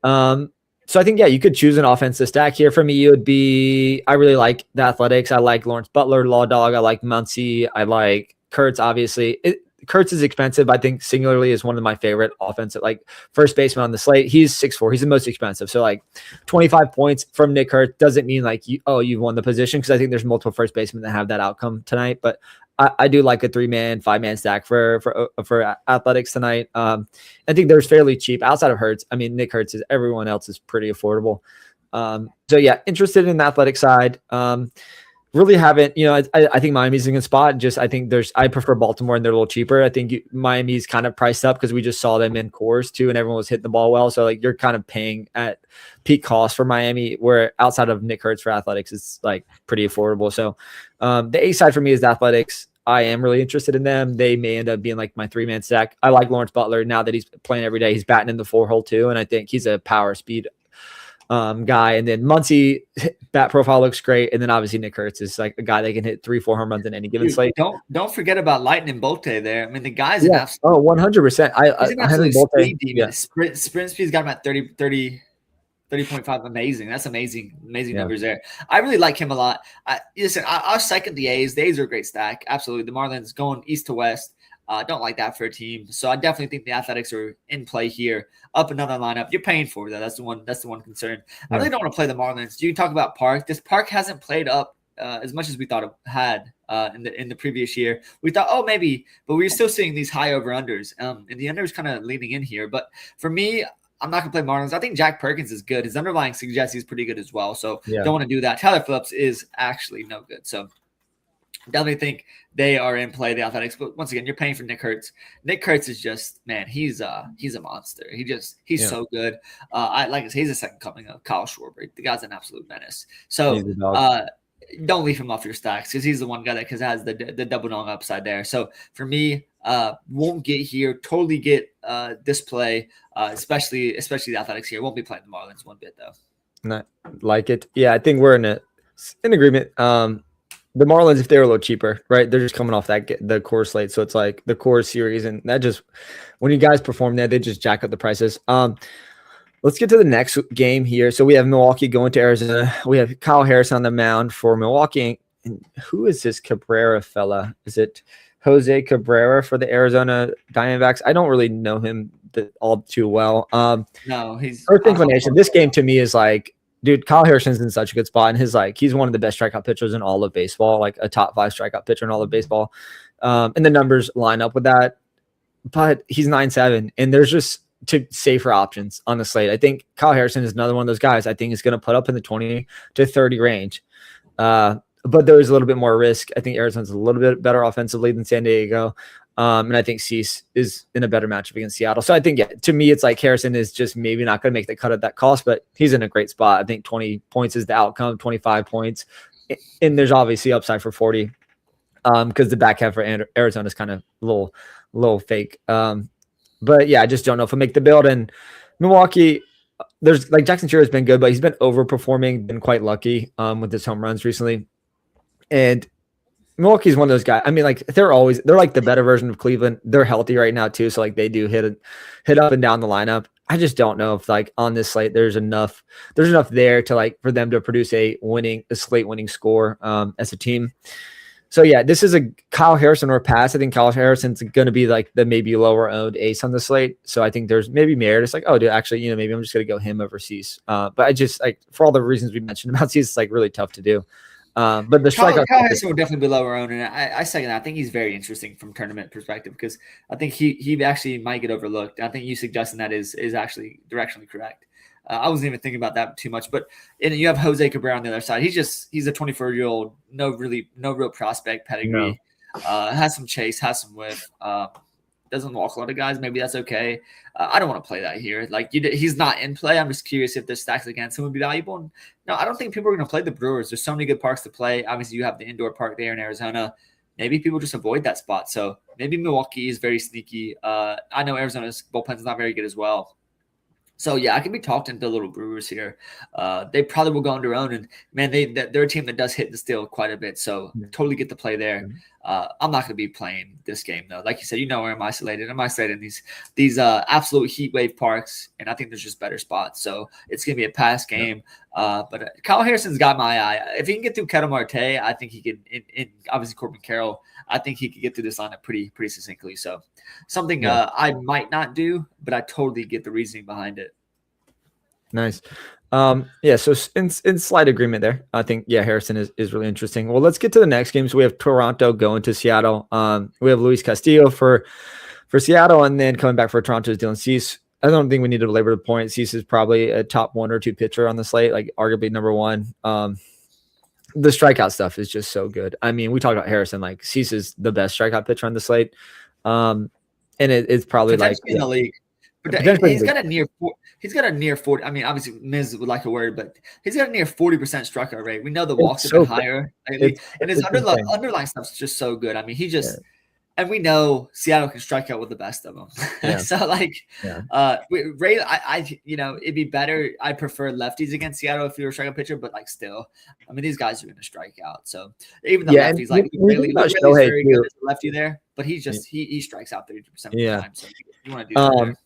So I think, you could choose an offense to stack here. For me, it would be, I really like the Athletics. I like Lawrence Butler, Law Dog. I like Muncy. I like Kurtz, obviously. Kurtz is expensive. I think singularly is one of my favorite offensive, like first baseman on the slate. He's 6'4". He's the most expensive. So like 25 points from Nick Kurtz doesn't mean like, you've won the position, because I think there's multiple first basemen that have that outcome tonight. But I do like a 3-man, 5-man stack for Athletics tonight. I think they're fairly cheap outside of Hurts. I mean, Nick Hurts everyone else is pretty affordable. Interested in the athletic side. Really haven't, I think Miami's in a good spot. Just, I think I prefer Baltimore, and they're a little cheaper. I think Miami's kind of priced up because we just saw them in cores too, and everyone was hitting the ball well. So like you're kind of paying at peak cost for Miami, where outside of Nick Hurts for Athletics, it's like pretty affordable. So the A side for me is the Athletics. I am really interested in them. They may end up being like my 3-man stack. I like Lawrence Butler now that he's playing every day. He's batting in the 4-hole too, and I think he's a power speed guy. And then Muncy bat profile looks great, and then obviously Nick Hurts is like a guy that can hit 3-4 home runs in any given slate. Don't forget about Lightning Bolte there. I mean, the guy's an absolute 100%. He's an absolute speed demon. Sprint speed's got him at 30.5. Amazing. That's amazing numbers there. I really like him a lot. Listen, I'll second the A's. The A's are a great stack. Absolutely. The Marlins going east to west. Don't like that for a team. So I definitely think the Athletics are in play here. Up another lineup. You're paying for that. That's the one concern. I really don't want to play the Marlins. You talk about Park. This Park hasn't played up as much as we thought it had in the previous year. We thought, maybe, but we're still seeing these high over-unders. And the unders kind of leaning in here. But for me, I'm not going to play Marlins. I think Jack Perkins is good. His underlying suggests he's pretty good as well. So don't want to do that. Tyler Phillips is actually no good. So definitely think they are in play, the Athletics. But once again, you're paying for Nick Hurts. Nick Hurts is just, man, he's a monster. He's so good. He's a second coming of Kyle Schwarber. The guy's an absolute menace. So don't leave him off your stacks, because he's the one guy that has the double dong upside there. So for me, won't get here. Totally get this play, especially the Athletics here. Won't be playing the Marlins one bit though. Not like it. Yeah, I think we're in agreement. The Marlins, if they were a little cheaper, right? They're just coming off the core slate, so it's like the core series, and that just, when you guys perform that, they just jack up the prices. Let's get to the next game here. So we have Milwaukee going to Arizona. We have Kyle Harris on the mound for Milwaukee. And who is this Cabrera fella? Is it Jose Cabrera for the Arizona Diamondbacks? I don't really know him all too well. No, he's first inclination. This game to me is like, dude, Kyle Harrison's in such a good spot, and he's one of the best strikeout pitchers in all of baseball, like a top 5 strikeout pitcher in all of baseball. And the numbers line up with that, but he's 9.7, and there's just safer options on the slate. I think Kyle Harrison is another one of those guys I think is going to put up in the 20 to 30 range. But there is a little bit more risk. I think Arizona's a little bit better offensively than San Diego. And I think Cease is in a better matchup against Seattle. So I think, to me, it's like Harrison is just maybe not going to make the cut at that cost, but he's in a great spot. I think 20 points is the outcome, 25 points. And there's obviously upside for 40 because the back half for Arizona is kind of a little fake. But yeah, I just don't know if I make the build. And Milwaukee, there's like Jackson Chiro has been good, but he's been overperforming, been quite lucky with his home runs recently. And Milwaukee's one of those guys. I mean, like they're like the better version of Cleveland. They're healthy right now too, so like they do hit up and down the lineup. I just don't know if like on this slate there's enough there to like for them to produce a slate winning score as a team. So yeah, this is a Kyle Harrison or pass. I think Kyle Harrison's going to be like the maybe lower owned ace on the slate. So I think there's maybe merit. It's like, oh, dude, actually, maybe I'm just going to go him over Cease. But I just like for all the reasons we mentioned about Cease, it's like really tough to do. But the strikeout Kyle Harrison would definitely be lower owned, and I second that. I think he's very interesting from tournament perspective because I think he actually might get overlooked. I think you suggesting that is actually directionally correct. I wasn't even thinking about that too much, but you have Jose Cabrera on the other side. He's a 24-year-old, no real prospect pedigree. No. Has some chase, has some whiff. Doesn't walk a lot of guys. Maybe that's okay. I don't want to play that here. Like he's not in play. I'm just curious if the stacks against him would be valuable. And no, I don't think people are going to play the Brewers. There's so many good parks to play. Obviously, you have the indoor park there in Arizona. Maybe people just avoid that spot. So maybe Milwaukee is very sneaky. I know Arizona's bullpen is not very good as well. So yeah, I can be talked into the little Brewers here. They probably will go on their own, and man, they're a team that does hit the steal quite a bit. So totally get the play there. I'm not going to be playing this game though. Like you said, where I'm isolated. I'm isolated in these absolute heat wave parks, and I think there's just better spots. So it's going to be a pass game. But Kyle Harrison's got my eye. If he can get through Ketel Marte, I think he can. Obviously Corbin Carroll, I think he could get through this lineup pretty succinctly. So something I might not do, but I totally get the reasoning behind it. Nice. So in slight agreement there. I think, Harrison is really interesting. Well, let's get to the next game. So we have Toronto going to Seattle. We have Luis Castillo for Seattle, and then coming back for Toronto is Dylan Cease. I don't think we need to belabor the point. Cease is probably a top 1 or 2 pitcher on the slate, like arguably number 1. The strikeout stuff is just so good. I mean, we talked about Harrison, like Cease is the best strikeout pitcher on the slate. And it's probably like in the league. But he's got a near 40. I mean, obviously Miz would like a word, but he's got a near 40% strikeout rate. We know the walks have been higher lately, and his underlying stuff's just so good. I mean, he just and we know Seattle can strike out with the best of them. So Ray, it'd be better. I prefer lefties against Seattle if you're a strikeout pitcher, but like still, I mean, these guys are going to strike out. So even the lefties, like Rayleigh's very good as a lefty there, but he's just he strikes out 30% of the time. So you want to do that.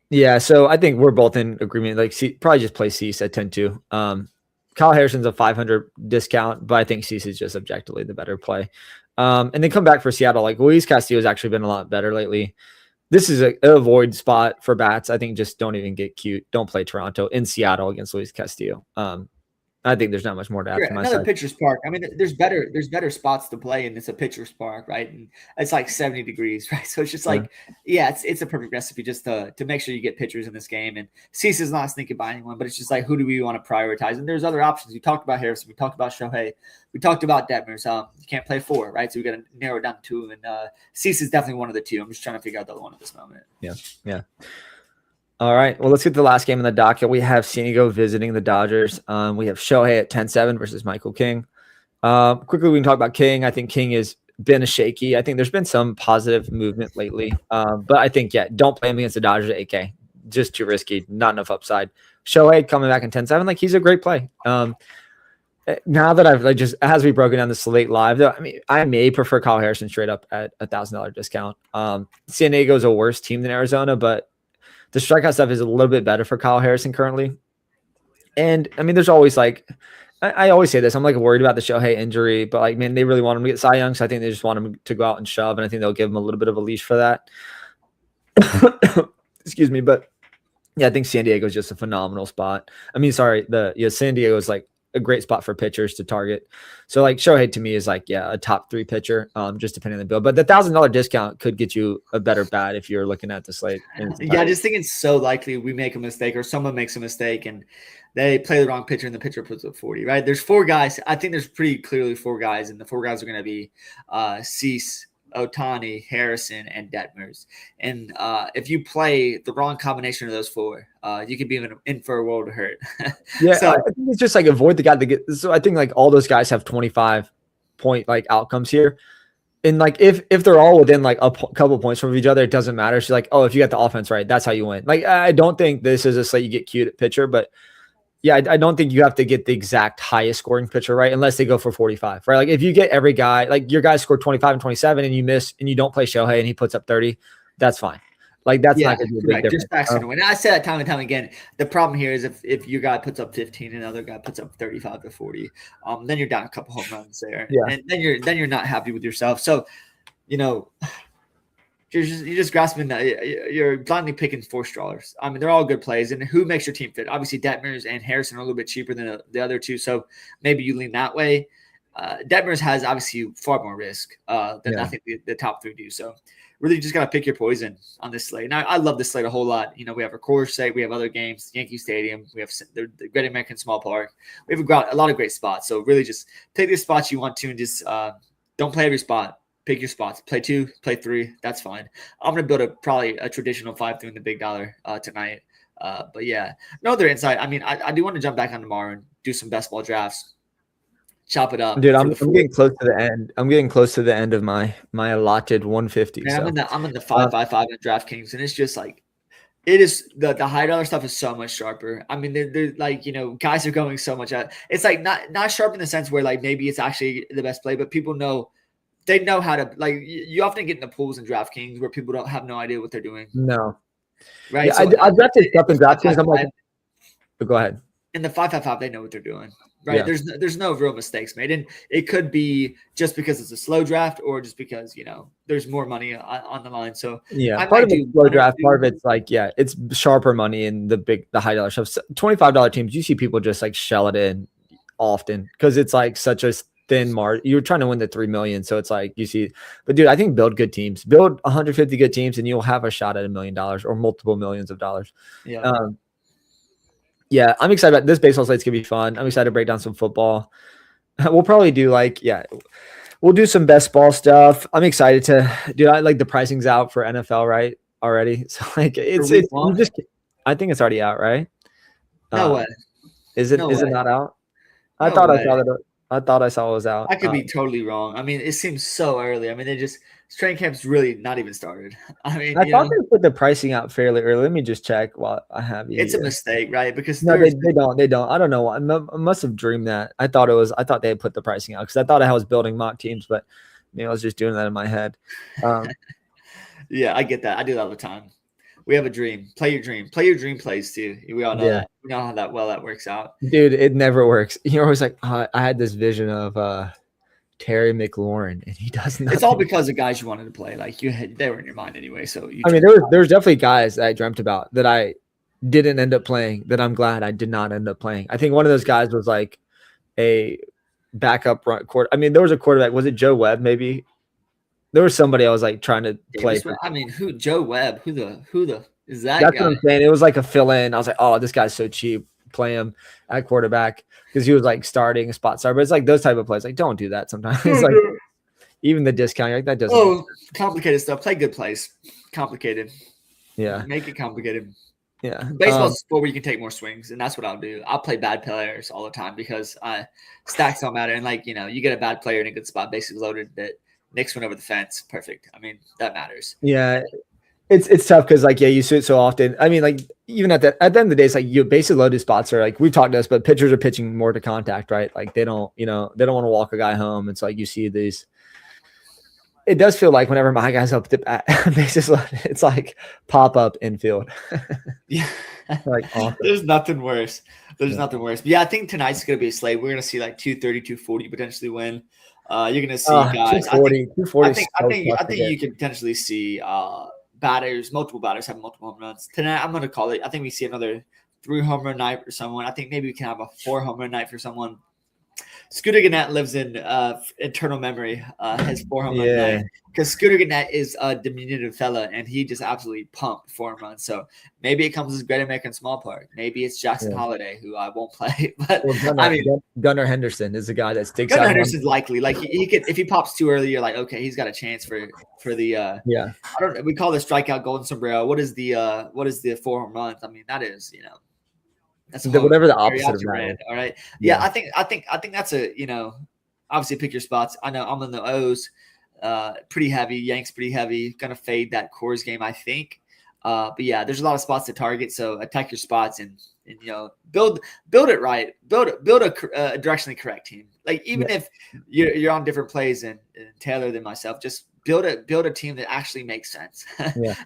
Yeah, so I think we're both in agreement. Like, probably just play Cease at 10-2. Kyle Harrison's a 500 discount, but I think Cease is just objectively the better play. And then come back for Seattle. Like, Luis Castillo has actually been a lot better lately. This is an avoid spot for bats. I think just don't even get cute. Don't play Toronto in Seattle against Luis Castillo. I think there's not much more to add from my side. Another pitcher's park. I mean, there's better spots to play, and it's a pitcher's park, right? And it's like 70 degrees, right? So it's just like, it's a perfect recipe just to make sure you get pitchers in this game. And Cease is not sneaking by anyone, but it's just like, who do we want to prioritize? And there's other options. We talked about Harrison. We talked about Shohei. We talked about Detmers. You can't play 4, right? So we got to narrow it down to 2. And Cease is definitely one of the 2. I'm just trying to figure out the other one at this moment. Yeah. All right. Well, let's get to the last game in the docket. We have San Diego visiting the Dodgers. We have Shohei at 10-7 versus Michael King. Quickly, we can talk about King. I think King has been a shaky. I think there's been some positive movement lately. But I think, don't play him against the Dodgers at 8K. Just too risky. Not enough upside. Shohei coming back in 10-7, like he's a great play. Now that I've as we broken down the slate live, though, I mean, I may prefer Kyle Harrison straight up at $1,000 discount. San Diego is a worse team than Arizona, but the strikeout stuff is a little bit better for Kyle Harrison currently. And I mean, there's always like, I always say this, I'm like worried about the Shohei injury, but like, man, they really want him to get Cy Young. So I think they just want him to go out and shove. And I think they'll give him a little bit of a leash for that. Excuse me. But yeah, I think San Diego is just a phenomenal spot. I mean, sorry, San Diego is like a great spot for pitchers to target. So like Shohei to me is like, a top 3 pitcher, just depending on the bill. But the $1,000 discount could get you a better bat if you're looking at the slate. I just think it's so likely we make a mistake or someone makes a mistake and they play the wrong pitcher and the pitcher puts up 40, right? There's 4 guys. I think there's pretty clearly 4 guys, and the 4 guys are going to be Cease, Ohtani, Harrison, and Detmers. And if you play the wrong combination of those four, you could be in for a world of hurt. Yeah, So I think it's just like avoid the guy that get. So I think like all those guys have 25-point like outcomes here. And like if they're all within like a couple points from each other, it doesn't matter. She's like, oh, if you got the offense right, that's how you win. Like I don't think this is a slate you get cute at pitcher, but yeah, I don't think you have to get the exact highest scoring pitcher right unless they go for 45, right? Like if you get every guy, like your guy scored 25 and 27 and you miss and you don't play Shohei and he puts up 30, that's fine. Like that's not going to be a big difference. Just facts going to win. I say that time and time again. The problem here is if your guy puts up 15 and another guy puts up 35 to 40, then you're down a couple home runs there, and then you're not happy with yourself. So, you're just grasping that you're blindly picking four stars. I mean, they're all good plays, and who makes your team fit? Obviously, Detmers and Harrison are a little bit cheaper than the other two, so maybe you lean that way. Detmers has obviously far more risk than I think the top three do. So really just got to pick your poison on this slate. And I love this slate a whole lot. We have our core slate. We have other games, Yankee Stadium. We have the Great American Small Park. We have a lot of great spots. So really just take the spots you want to and just don't play every spot. Pick your spots. Play 2, play 3. That's fine. I'm going to build probably a traditional 5-3 in the big dollar tonight. But yeah, no other insight. I mean, I do want to jump back on tomorrow and do some best ball drafts. Chop it up, dude. I'm getting close to the end. I'm getting close to the end of my allotted 150. Man, so. I'm in the 555 in DraftKings, and it's just like it is the high dollar stuff is so much sharper. I mean, they're like guys are going so much out. It's like not sharp in the sense where like maybe it's actually the best play, but people know they know how to like. You often get in the pools in DraftKings where people don't have no idea what they're doing. No, right? Yeah, so I drafted stuff in DraftKings. I'm like, but go ahead. In the 555, they know what they're doing. Right. Yeah. There's no real mistakes made. And it could be just because it's a slow draft or just because, there's more money on the line. So yeah, part of the slow draft, part of it's like, it's sharper money in the high dollar stuff. $25 teams, you see people just like shell it in often because it's like such a thin margin. You're trying to win the 3 million. So it's like you see, but dude, I think build good teams, build 150 good teams and you'll have a shot at $1 million or multiple millions of dollars. Yeah. Yeah, I'm excited about this. Baseball slate's gonna be fun. I'm excited to break down some football. We'll probably do we'll do some best ball stuff. I'm excited to do. I like the pricing's out for NFL right already. So like I think it's already out, right? No way. Is it not out? I thought I saw it was out. I could be totally wrong. I mean, it seems so early. I mean, training camp's really not even started. I mean, I thought they put the pricing out fairly early. Let me just check while I have you. It's a mistake, right? Because no, they don't. They don't. I don't know. I must have dreamed that. I thought they had put the pricing out because I thought I was building mock teams, but I was just doing that in my head. Yeah, I get that. I do that all the time. We have a dream. Play your dream. Play your dream plays too. We all know that. We know how that works out. Dude, it never works. You're always like, I had this vision of Terry McLaurin, and he does nothing. It's all because of guys you wanted to play. Like they were in your mind anyway. So there's definitely guys that I dreamt about that I didn't end up playing. That I'm glad I did not end up playing. I think one of those guys was like a backup quarter. I mean, there was a quarterback. Was it Joe Webb? Maybe there was somebody I was like trying to play. I mean, who? Joe Webb? Who the is that? That's guy? what I'm saying. It was like a fill-in. I was like, oh, this guy's so cheap. Play him at quarterback because he was like starting a spot star. But it's like those type of plays. Like, don't do that sometimes. It's like even the discount, like that doesn't. Oh, complicated stuff. Play good plays. Complicated. Yeah. Make it complicated. Yeah. Baseball's a sport where you can take more swings, and that's what I'll do. I'll play bad players all the time because stacks don't matter. And like, you get a bad player in a good spot, basically loaded that Knicks went over the fence. Perfect. I mean, that matters. Yeah. It's tough because like you see it so often. I mean, like even at the end of the day, it's like you basically loaded spots are like we've talked to this, but pitchers are pitching more to contact, right? Like they don't want to walk a guy home. It's like you see these. It does feel like whenever my guys up the bat, bases loaded, it's like pop up infield. Yeah, like awesome. There's nothing worse. Nothing worse. But yeah, I think tonight's gonna be a slate. We're gonna see like 230, 240 potentially win. You're gonna see guys. 240. I think you could potentially see multiple batters have multiple home runs. Tonight, I'm going to call it. I think we see another 3 home run night for someone. I think maybe we can have a 4 home run night for someone. Scooter Gannett lives in eternal memory. His 4 home run Yeah. night, because Scooter Gannett is a diminutive fella, and he just absolutely pumped 4 home runs. So maybe it comes as Great American Small Park. Maybe it's Jackson Holiday, who I won't play. But Gunnar Henderson is the guy that sticks Gunnar out. Henderson's likely. Like he could, if he pops too early, you're like, okay, he's got a chance for the. I don't. We call the strikeout golden sombrero. What is the 4 home runs? I mean, that is That's whatever the opposite of that. All right. Yeah, I think that's a obviously pick your spots. I know I'm in the O's, pretty heavy. Yanks pretty heavy. Gonna fade that Coors game, I think. But yeah, there's a lot of spots to target. So attack your spots and build it right. Build a directionally correct team. Like even if you're on different plays and Taylor than myself, just build a team that actually makes sense.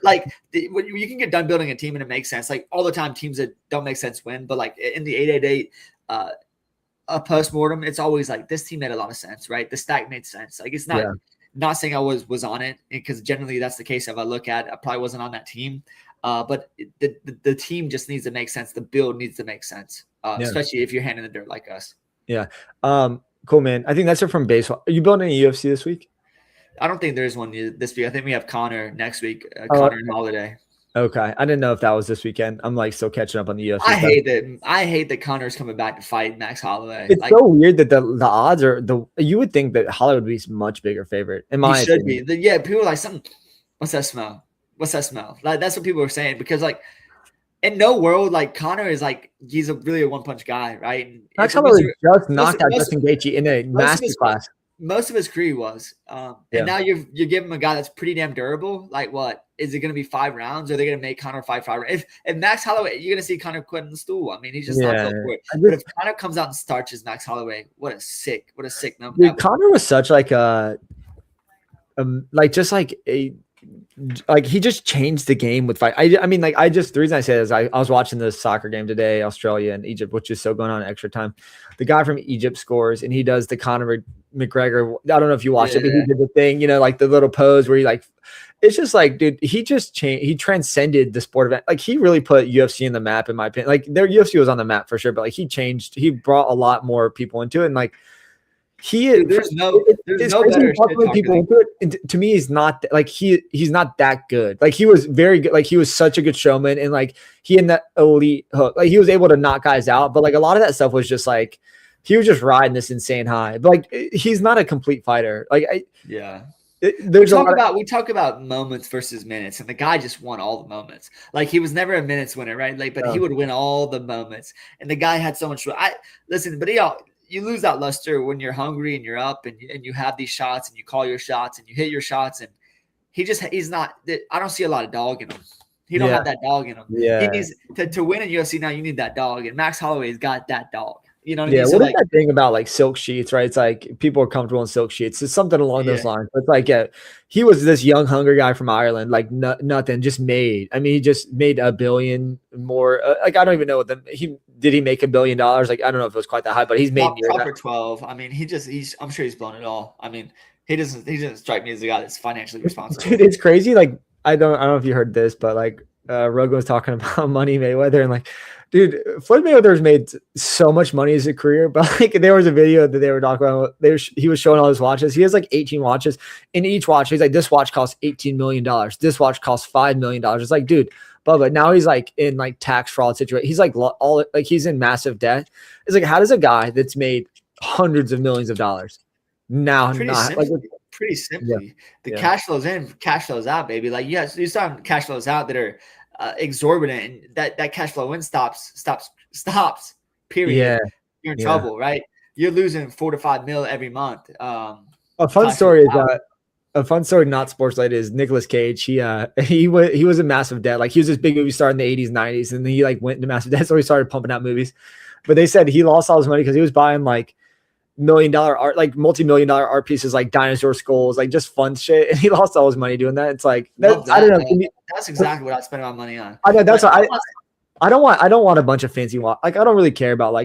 Like when you can get done building a team and it makes sense. Like all the time, teams that don't make sense win. But like in the 888, a postmortem, it's always like this team made a lot of sense, right? The stack made sense. Like it's not saying I was on it, because generally that's the case. If I look at, I probably wasn't on that team. But the team just needs to make sense. The build needs to make sense, especially if you're handing the dirt like us. Yeah. Cool, man. I think that's it from baseball. Are you building any UFC this week? I don't think there's one this week. I think we have Connor next week. Connor and Holiday. Okay, I didn't know if that was this weekend. I'm like still catching up on the UFC. I hate that Connor's coming back to fight Max Holloway. It's so weird that the odds are you would think that Holloway would be a much bigger favorite. In my opinion. Should be. Yeah, people are like, what's that smell? What's that smell? Like that's what people are saying, because like in no world, like Connor is like he's really a one-punch guy, right? Max Holloway just knocked out Justin Gaethje in a masterclass. Most of his career was, and now you're giving him a guy that's pretty damn durable. Like, what is it going to be 5 rounds? Or are they going to make Connor fight 5 rounds? If Max Holloway, you're going to see Connor quitting the stool. I mean, he's just not built for it. But if Connor comes out and starches Max Holloway, what a sick number. Dude, Connor was such like he just changed the game with fight. I mean, the reason I say is I was watching the soccer game today, Australia and Egypt, which is still going on in extra time. The guy from Egypt scores and he does the Conor McGregor. I don't know if you watched it, but he did the thing, like the little pose where he it's just like, dude, he just changed. He transcended the sport event. Like he really put UFC in the map, in my opinion. Like their UFC was on the map for sure, but like he brought a lot more people into it. And like, there's no better people into it. To me, he's not like he's not that good. Like he was very good. Like he was such a good showman, and like he in that elite hook, like he was able to knock guys out. But like a lot of that stuff was just like he was just riding this insane high. But like he's not a complete fighter. Like we talk about moments versus minutes, and the guy just won all the moments. Like he was never a minutes winner, right? Like, but he would win all the moments, and the guy had so much. You lose that luster when you're hungry and you're up and you have these shots and you call your shots and you hit your shots, and he's not. I don't see a lot of dog in him. He don't have that dog in him. Yeah. He needs to win in UFC now. You need that dog, and Max Holloway's got that dog. You know what I mean? So what is that thing about like silk sheets, right? It's like people are comfortable in silk sheets. It's something along those lines. But it's like, he was this young hunger guy from Ireland, like nothing, just made. I mean, he just made $1 billion more. Like I don't even know what did he make $1 billion? Like I don't know if it was quite that high, but he's made proper 12. I mean, I'm sure he's blown it all. I mean, he doesn't strike me as a guy that's financially responsible. Dude, it's crazy. Like I don't know if you heard this, but like Rogan was talking about Money Mayweather and like. Dude, Floyd Mayweather's made so much money as a career, but like there was a video that they were talking about. He was showing all his watches. He has like 18 watches. In each watch, he's like, this watch costs $18 million. This watch costs $5 million. It's like, dude, but now he's like in like tax fraud situation. He's like he's in massive debt. It's like, how does a guy that's made hundreds of millions of dollars now pretty simply, cash flows in, cash flows out, baby. Like you saw cash flows out that are exorbitant, and that cash flow in stops period. You're in trouble, right? You're losing $4 to $5 mil every month. A fun story not sports related is Nicolas Cage. He was in massive debt. Like he was this big movie star in the 80s, 90s, and then he like went into massive debt, so he started pumping out movies. But they said he lost all his money because he was buying like $1 million art, like multi-million-dollar art pieces, like dinosaur skulls, like just fun shit, and he lost all his money doing that. It's like I don't know. That's exactly what I spend my money on. I know that's what I don't want a bunch of fancy watch. Like I don't really care about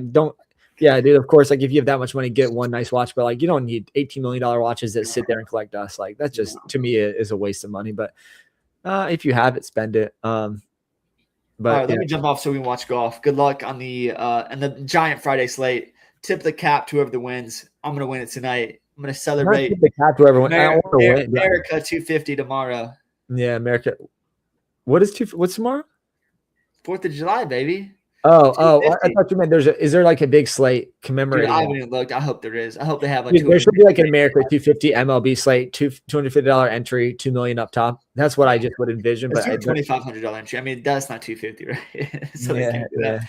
dude. Of course, like if you have that much money, get one nice watch, but like you don't need $18 million watches that sit there and collect dust. Like that's just to me is a waste of money. But if you have it, spend it. But all right, let me jump off so we can watch golf. Good luck on the and the giant Friday slate. tip the cap to whoever wins. I'm gonna win it tonight. I'm gonna Not celebrate. tip the cap to everyone. I want to win. America 250 tomorrow. Yeah, America. What's tomorrow? 4th of July, baby. Oh, I thought you meant is there like a big slate commemorating? Dude, I haven't even looked. I hope there is. I hope they have like. Dude, there should be like an America 250 MLB slate, $250 entry, $2 million up top. That's what I just would envision. But $2,500 entry. I mean, that's not 250, right? So they can't do that.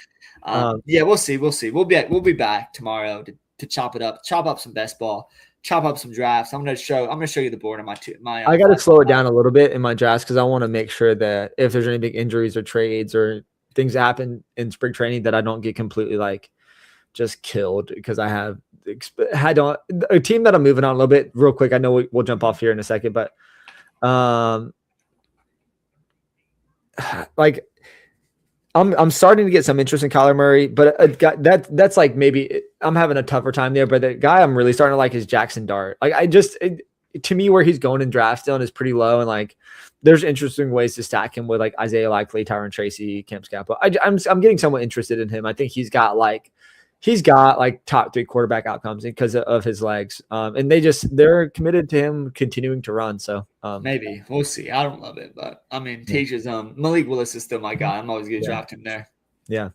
We'll see. We'll be back tomorrow to chop it up, chop up some best ball, chop up some drafts. I'm gonna show you the board on my. I got to slow it down a little bit in my drafts because I want to make sure that if there's any big injuries or trades or things happen in spring training that I don't get completely like just killed because I had a team that I'm moving on a little bit real quick. I know we'll jump off here in a second, but like I'm starting to get some interest in Kyler Murray, but that's like maybe I'm having a tougher time there. But the guy I'm really starting to like is Jackson Dart. Like to me, where he's going in draft still is pretty low, and like there's interesting ways to stack him with like Isaiah Likely, Tyron Tracy, Cam Scapa. I'm getting somewhat interested in him. I think he's got like top 3 quarterback outcomes because of his legs. And they're committed to him continuing to run. So maybe we'll see. I don't love it, but I mean, Taja's Malik Willis is still my guy. I'm always gonna draft him there. Yeah,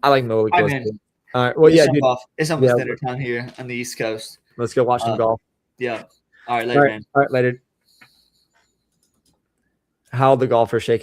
I like Malik Willis. All right. Well, it's almost dinner time here on the East Coast. Let's go watch some golf. Yeah. All right, later, man. All right, later. How the golfers shaking.